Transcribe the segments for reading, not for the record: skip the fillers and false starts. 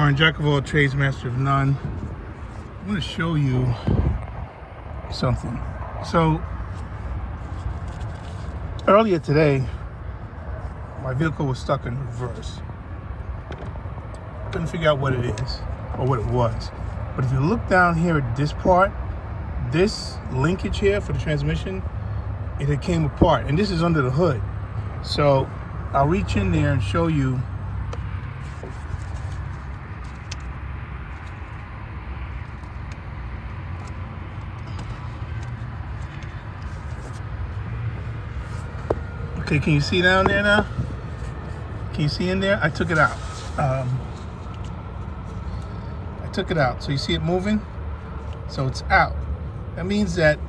Vern, jack of all trades, master of none. I'm going to show you something. So earlier today, my vehicle was stuck in reverse. Couldn't figure out what it is or what it was. But if you look down here at this part, this linkage here for the transmission, it had came apart, and this is under the hood. So I'll reach in there and show you. Okay, can you see down there now? Can you see in there? I took it out. I took it out. So you see it moving? So it's out. That means that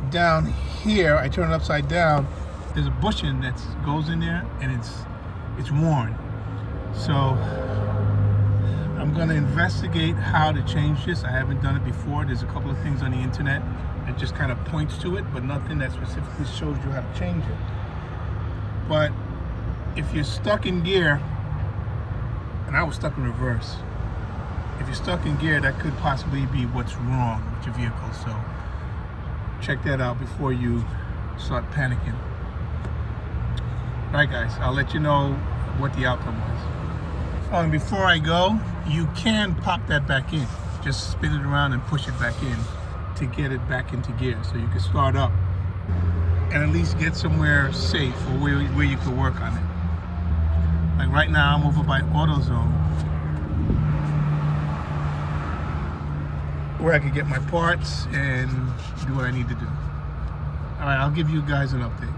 down here, I turn it upside down, there's a bushing that goes in there, and it's worn. So I'm gonna investigate how to change this. I haven't done it before. There's a couple of things on the internet that just kind of points to it, but nothing that specifically shows you how to change it. But if you're stuck in gear, and I was stuck in reverse, if you're stuck in gear, that could possibly be what's wrong with your vehicle. So check that out before you start panicking. All right, guys, I'll let you know what the outcome was. Oh, and before I go, you can pop that back in. Just spin it around and push it back in to get it back into gear, so you can start up and at least get somewhere safe or where you can work on it. Like right now, I'm over by AutoZone, where I can get my parts and do what I need to do. All right, I'll give you guys an update.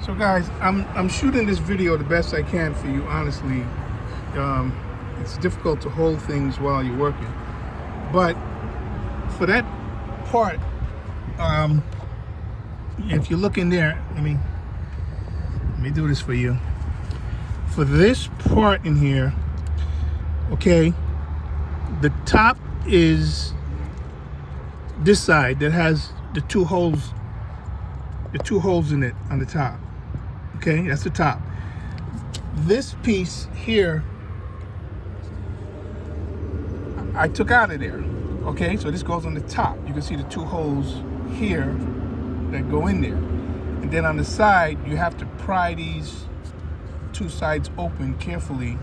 So guys, I'm shooting this video the best I can for you, honestly. It's difficult to hold things while you're working. But for that part, if you look in there, let me do this for you. For this part in here, okay, the top is this side that has the two holes in it on the top. Okay, that's the top. This piece here, I took out of there. Okay, so this goes on the top. You can see the two holes here that go in there. And then on the side, you have to pry these two sides open carefully,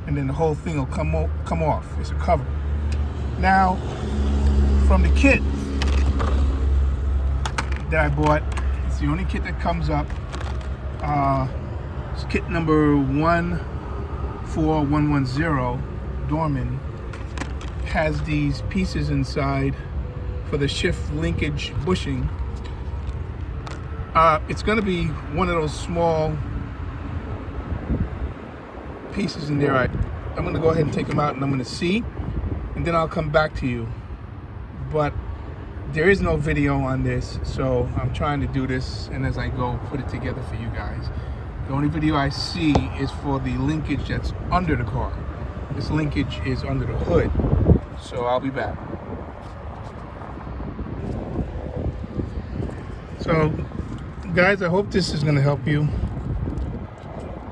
and then the whole thing will come off. It's a cover. Now, from the kit that I bought, it's the only kit that comes up. It's kit number 14110, Dorman. Has these pieces inside for the shift linkage bushing. It's going to be one of those small pieces in there. I'm going to go ahead and take them out, and I'm going to see, and then I'll come back to you. But there is no video on this, so I'm trying to do this, and as I go, put it together for you guys. The only video I see is for the linkage that's under the car. This linkage is under the hood, so I'll be back. So guys, I hope this is going to help you.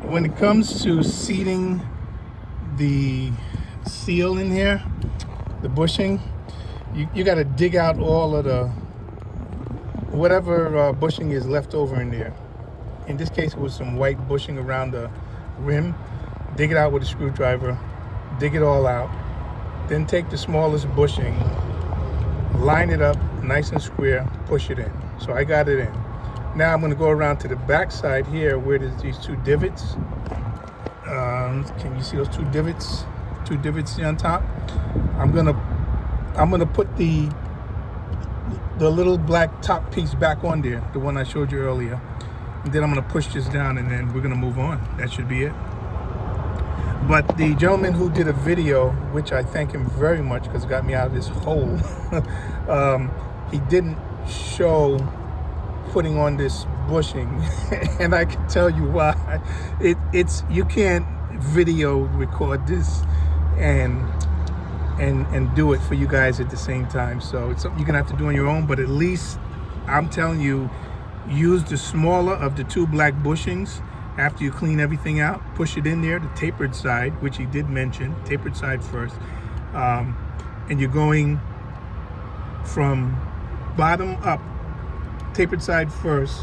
When it comes to seating the seal in here, the bushing, you got to dig out all of the whatever bushing is left over in there. In this case, it was some white bushing around the rim. Dig it out with a screwdriver, dig it all out, then take the smallest bushing, line it up nice and square, push it in. So I got it in. Now I'm going to go around to the back side here where there's these two divots. Can you see those two divots? Two divots on top. I'm gonna put the little black top piece back on there, the one I showed you earlier. And then I'm gonna push this down, and then we're gonna move on. That should be it. But the gentleman who did a video, which I thank him very much because it got me out of this hole, he didn't show putting on this bushing, and I can tell you why. It's you can't video record this and do it for you guys at the same time. So it's something you're gonna have to do on your own, but at least I'm telling you, use the smaller of the two black bushings After you clean everything out, push it in there, the tapered side, which he did mention, tapered side first. And you're going from bottom up, tapered side first,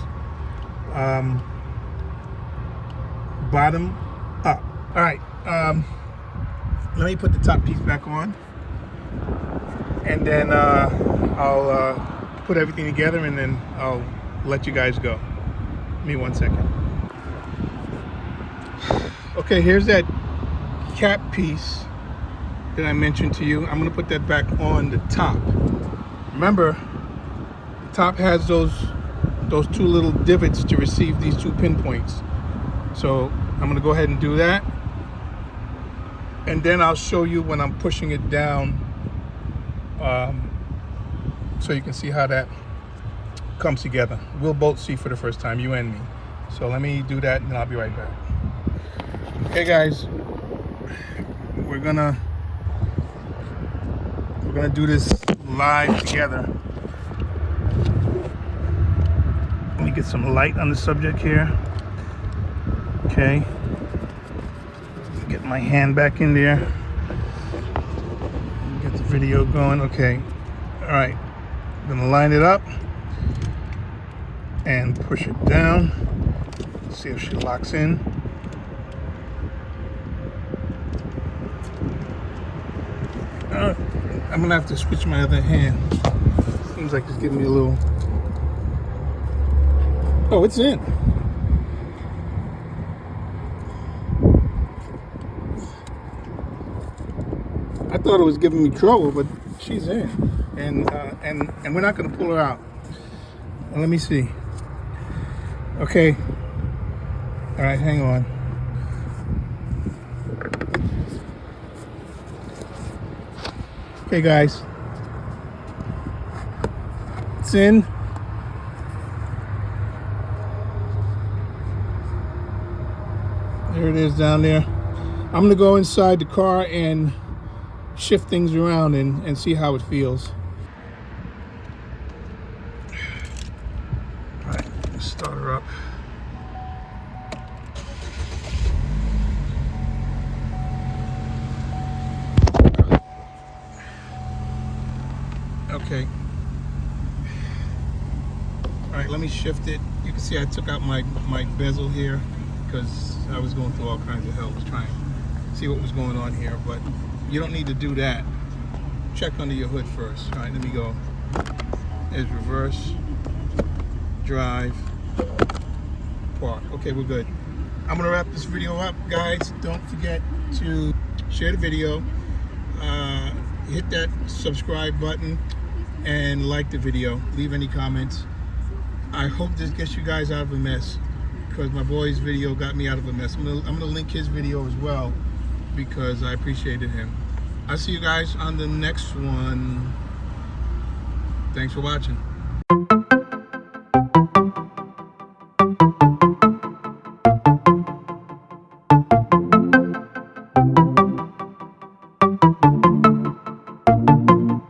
bottom up. All right, let me put the top piece back on, and then I'll put everything together, and then I'll let you guys go. Give me 1 second. Okay, here's that cap piece that I mentioned to you. I'm gonna put that back on the top. Remember, the top has those two little divots to receive these 2 pinpoints. So I'm gonna go ahead and do that. And then I'll show you when I'm pushing it down, so you can see how that comes together. We'll both see for the first time, you and me. So let me do that and I'll be right back. Okay guys, we're gonna do this live together. Let me get some light on the subject here. Okay. Get my hand back in there. Get the video going. Okay. All right. I'm gonna line it up and push it down. See if she locks in. I'm gonna have to switch my other hand. Seems like it's giving me a little. Oh, it's in. I thought it was giving me trouble, but she's in, and we're not gonna pull her out. Now, let me see. Okay. All right, hang on. Okay, guys. It's in. There it is down there. I'm gonna go inside the car and shift things around and see how it feels. All right, let's start her up. Okay. All right, let me shift it. You can see I took out my bezel here because I was going through all kinds of hell, was trying to see what was going on here, but you don't need to do that. Check under your hood first. All right, let me go. There's reverse, drive, park. Okay, we're good. I'm gonna wrap this video up, guys. Don't forget to share the video, hit that subscribe button, and like the video. Leave any comments. I hope this gets you guys out of a mess, because my boy's video got me out of a mess. I'm gonna link his video as well, because I appreciated him. I'll see you guys on the next one. Thanks for watching.